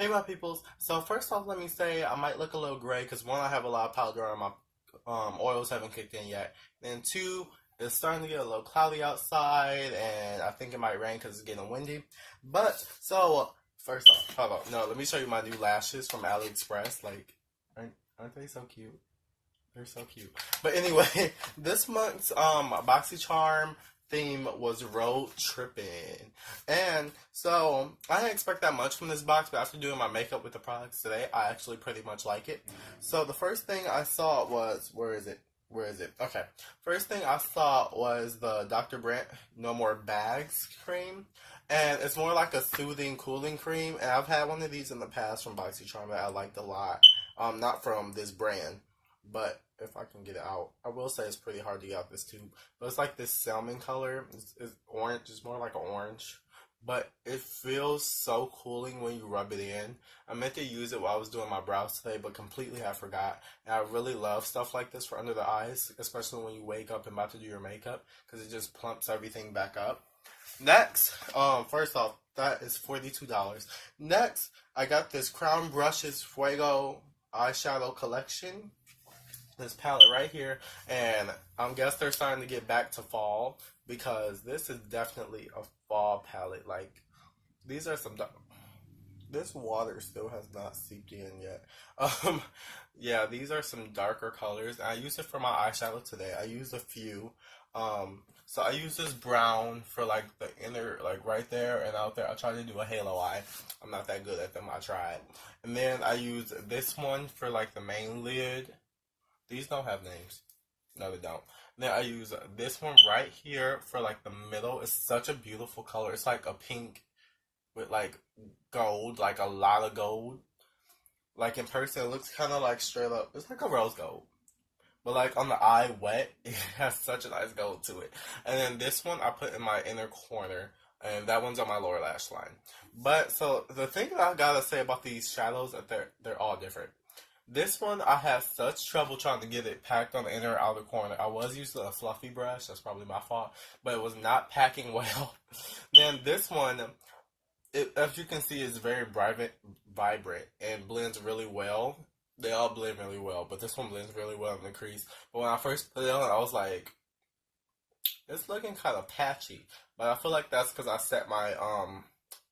Hey my peoples. So first off, let me say I might look a little gray because one, I have a lot of powder on my oils haven't kicked in yet. Then two, it's starting to get a little cloudy outside, and I think it might rain because it's getting windy. But so first off, hold on. No, let me show you my new lashes from AliExpress. Like, aren't they so cute? They're so cute. But anyway, this month's BoxyCharm theme was road tripping. And so I didn't expect that much from this box, but after doing my makeup with the products today, I actually pretty much like it. So the first thing I saw was, where is it? Where is it? Okay. First thing I saw was the Dr. Brandt No More Bags cream. And it's more like a soothing, cooling cream. And I've had one of these in the past from BoxyCharm that I liked a lot. Not from this brand, but if I can get it out. I will say it's pretty hard to get out this tube. But it's like this salmon color. It's orange. It's more like an orange. But it feels so cooling when you rub it in. I meant to use it while I was doing my brows today, but completely I forgot. And I really love stuff like this for under the eyes, especially when you wake up and about to do your makeup, because it just plumps everything back up. Next, first off, that is $42. Next, I got this Crown Brushes Fuego eyeshadow collection. This palette right here, and I guess they're starting to get back to fall because this is definitely a fall palette. Like, these are some this water still has not seeped in yet. Yeah, these are some darker colors. I used it for my eyeshadow today. I used a few. So I used this brown for like the inner, like right there and out there. I tried to do a halo eye. I'm not that good at them. I tried. And then I used this one for like the main lid. These don't have names. No, they don't. Then I use this one right here for like the middle. It's such a beautiful color. It's like a pink with like gold, like a lot of gold. Like in person, it looks kind of like straight up. It's like a rose gold. But like on the eye wet, it has such a nice gold to it. And then this one I put in my inner corner. And that one's on my lower lash line. But so the thing that I gotta say about these shadows that they're all different. This one, I had such trouble trying to get it packed on the inner or outer corner. I was using a fluffy brush. That's probably my fault. But it was not packing well. Then this one, as you can see, is very vibrant and blends really well. They all blend really well, but this one blends really well in the crease. But when I first put it on, I was like, it's looking kind of patchy. But I feel like that's because I set my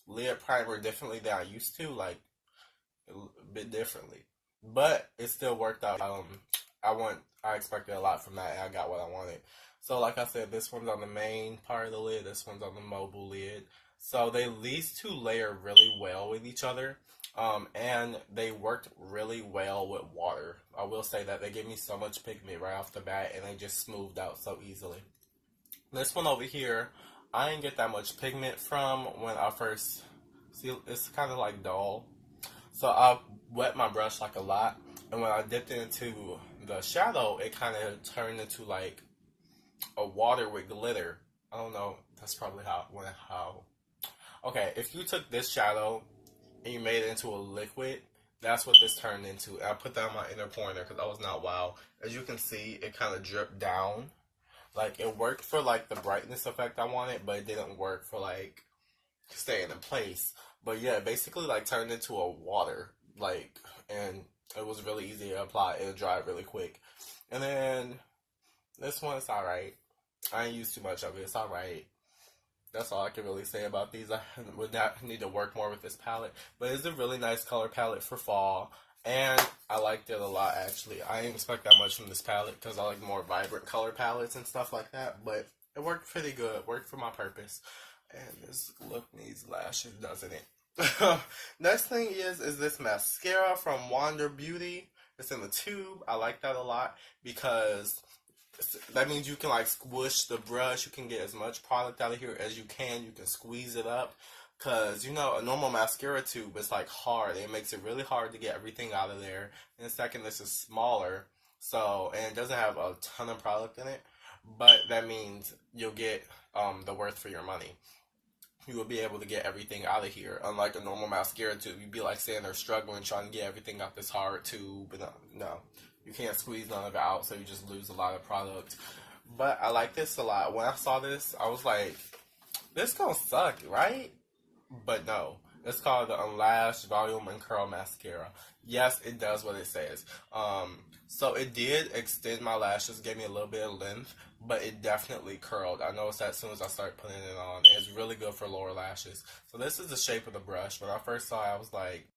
lid primer differently than I used to, like a bit differently. But it still worked out. I expected a lot from that, and I got what I wanted. So, like I said, this one's on the main part of the lid. This one's on the mobile lid. So these two layer really well with each other, and they worked really well with water. I will say that they gave me so much pigment right off the bat, and they just smoothed out so easily. This one over here, I didn't get that much pigment from when I first see. It's kind of like dull. So I wet my brush like a lot, and when I dipped it into the shadow, it kind of turned into like a water with glitter. I don't know. That's probably how. Okay, if you took this shadow and you made it into a liquid, that's what this turned into. And I put that on my inner corner because I was not wow. As you can see, it kind of dripped down. Like, it worked for like the brightness effect I wanted, but it didn't work for like staying in place. But yeah, it basically like turned into a water, like, and it was really easy to apply. It'll dry really quick. And then this one is alright. I ain't used too much of it. It's alright. That's all I can really say about these. I would not need to work more with this palette. But it's a really nice color palette for fall. And I liked it a lot, actually. I didn't expect that much from this palette because I like more vibrant color palettes and stuff like that. But it worked pretty good. It worked for my purpose. And this look needs lashes, doesn't it? Next thing is this mascara from Wonder Beauty. It's in the tube. I like that a lot because that means you can like squish the brush. You can get as much product out of here as you can. You can squeeze it up. Because, you know, a normal mascara tube is like hard. It makes it really hard to get everything out of there. And second, this is smaller. So, and it doesn't have a ton of product in it. But that means you'll get the worth for your money. You will be able to get everything out of here. Unlike a normal mascara tube, you'd be like sitting there struggling trying to get everything out this hard tube. But no, you can't squeeze none of it out, so you just lose a lot of product. But I like this a lot. When I saw this, I was like, this gonna suck, right? But no, It's called the Unlashed Volume and Curl Mascara. Yes, it does what it says. So it did extend my lashes, gave me a little bit of length, but it definitely curled. I noticed that as soon as I started putting it on. It's really good for lower lashes. So this is the shape of the brush. When I first saw it, I was like,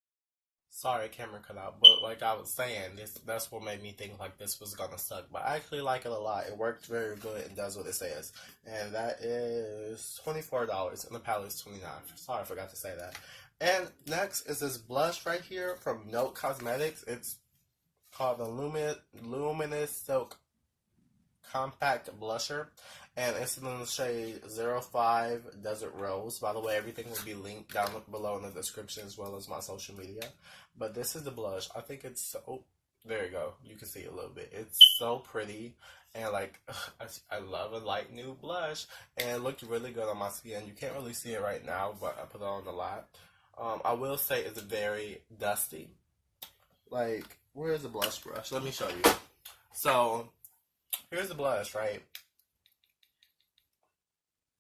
sorry, camera cut out. But like I was saying, that's what made me think like this was gonna suck. But I actually like it a lot. It worked very good and does what it says. And that is $24, and the palette is $29. Sorry, I forgot to say that. And next is this blush right here from Note Cosmetics. It's called the Luminous Silk Compact Blusher, and it's in the shade 05 Desert Rose. By the way, everything will be linked down below in the description as well as my social media. But this is the blush. I think it's so... There you go. You can see it a little bit. It's so pretty, and like, I love a light new blush, and it looked really good on my skin. You can't really see it right now, but I put it on a lot. I will say it's very dusty. Like, where's the blush brush? Let me show you. So, here's the blush, right?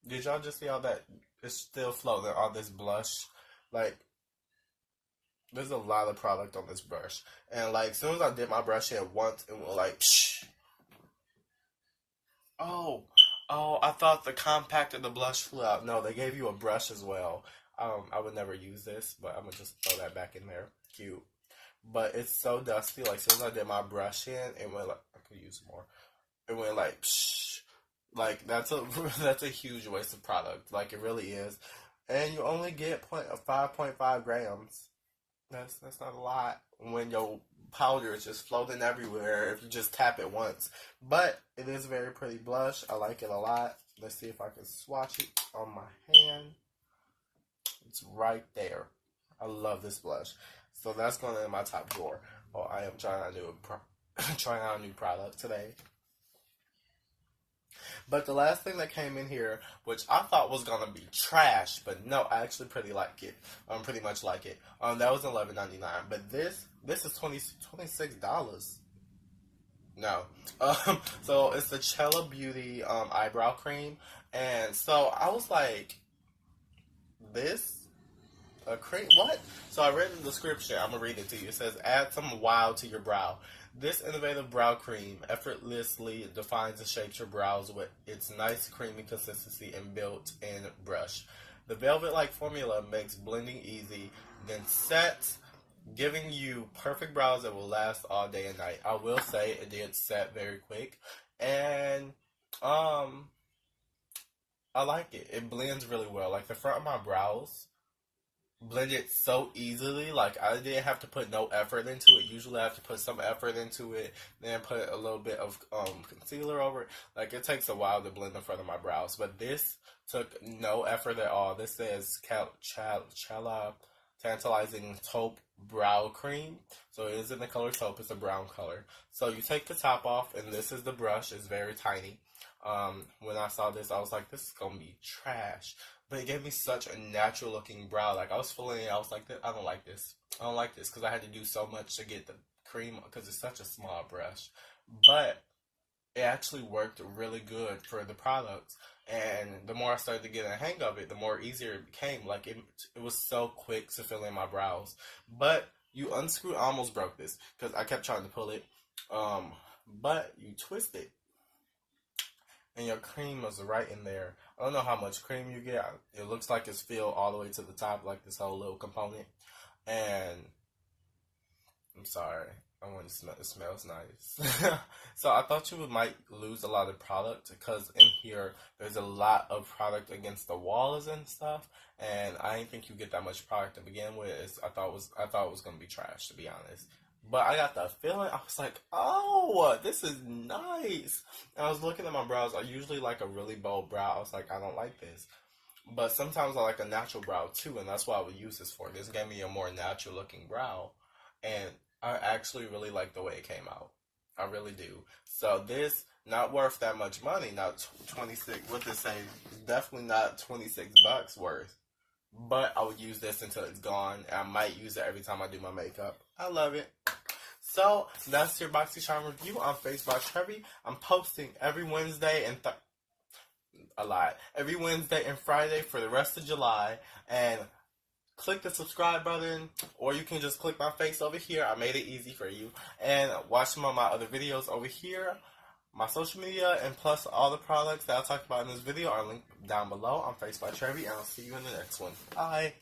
Did y'all just see all that? It's still floating, all this blush. Like, there's a lot of product on this brush. And, like, as soon as I did my brush in once, it went like, psh. Oh, I thought the compact of the blush flew out. No, they gave you a brush as well. I would never use this, but I'm going to just throw that back in there. Cute. But it's so dusty. Like, as soon as I did my brush in, it went like, I could use more. It went like, psh. Like, that's a huge waste of product. Like, it really is. And you only get 5.5 grams. That's not a lot when your powder is just floating everywhere if you just tap it once. But it is a very pretty blush. I like it a lot. Let's see if I can swatch it on my hand. It's right there. I love this blush. So that's going in my top drawer. Oh, I am trying out a new product today. But the last thing that came in here, which I thought was gonna be trash, but no, I actually pretty much like it. That was $11.99. But this is $26. No. So it's the Chella Beauty eyebrow cream, and so I was like, this. A cream? What? So I read the description. I'm going to read it to you. It says, add some wow to your brow. This innovative brow cream effortlessly defines and shapes your brows with its nice creamy consistency and built-in brush. The velvet-like formula makes blending easy, then sets, giving you perfect brows that will last all day and night. I will say it did set very quick. And, I like it. It blends really well. Like, the front of my brows blended so easily. Like, I didn't have to put no effort into it. Usually I have to put some effort into it, then put a little bit of concealer over it. Like, it takes a while to blend the front of my brows, but this took no effort at all. This says Chella Tantalizing Taupe Brow Cream. So it is in the color taupe. It's a brown color. So you take the top off, and this is the brush. It's very tiny. When I saw this, I was like, this is gonna be trash. But it gave me such a natural looking brow. Like, I was feeling it. I was like, I don't like this. I don't like this because I had to do so much to get the cream because it's such a small brush. But it actually worked really good for the product. And the more I started to get a hang of it, the more easier it became. Like, it was so quick to fill in my brows. But you unscrew, I almost broke this because I kept trying to pull it. But you twist it. And your cream is right in there. I don't know how much cream you get. It looks like it's filled all the way to the top, like this whole little component. And I'm sorry, I want to smell. It smells nice. So I thought you might lose a lot of product because in here there's a lot of product against the walls and stuff. And I didn't think you get that much product to begin with. I thought it was gonna be trash, to be honest. But I got the feeling, I was like, oh, this is nice. And I was looking at my brows. I usually like a really bold brow. I was like, I don't like this. But sometimes I like a natural brow too, and that's what I would use this for. This gave me a more natural looking brow. And I actually really like the way it came out. I really do. So this, not worth that much money. Not 26, what they say, definitely not $26 worth. But I would use this until it's gone. And I might use it every time I do my makeup. I love it. So, that's your BoxyCharm review on Face Box Heavy. I'm posting every Wednesday and every Wednesday and Friday for the rest of July. And click the subscribe button, or you can just click my face over here. I made it easy for you. And watch some of my other videos over here. My social media and plus all the products that I talked about in this video are linked down below. I'm Face by Trevi, and I'll see you in the next one. Bye.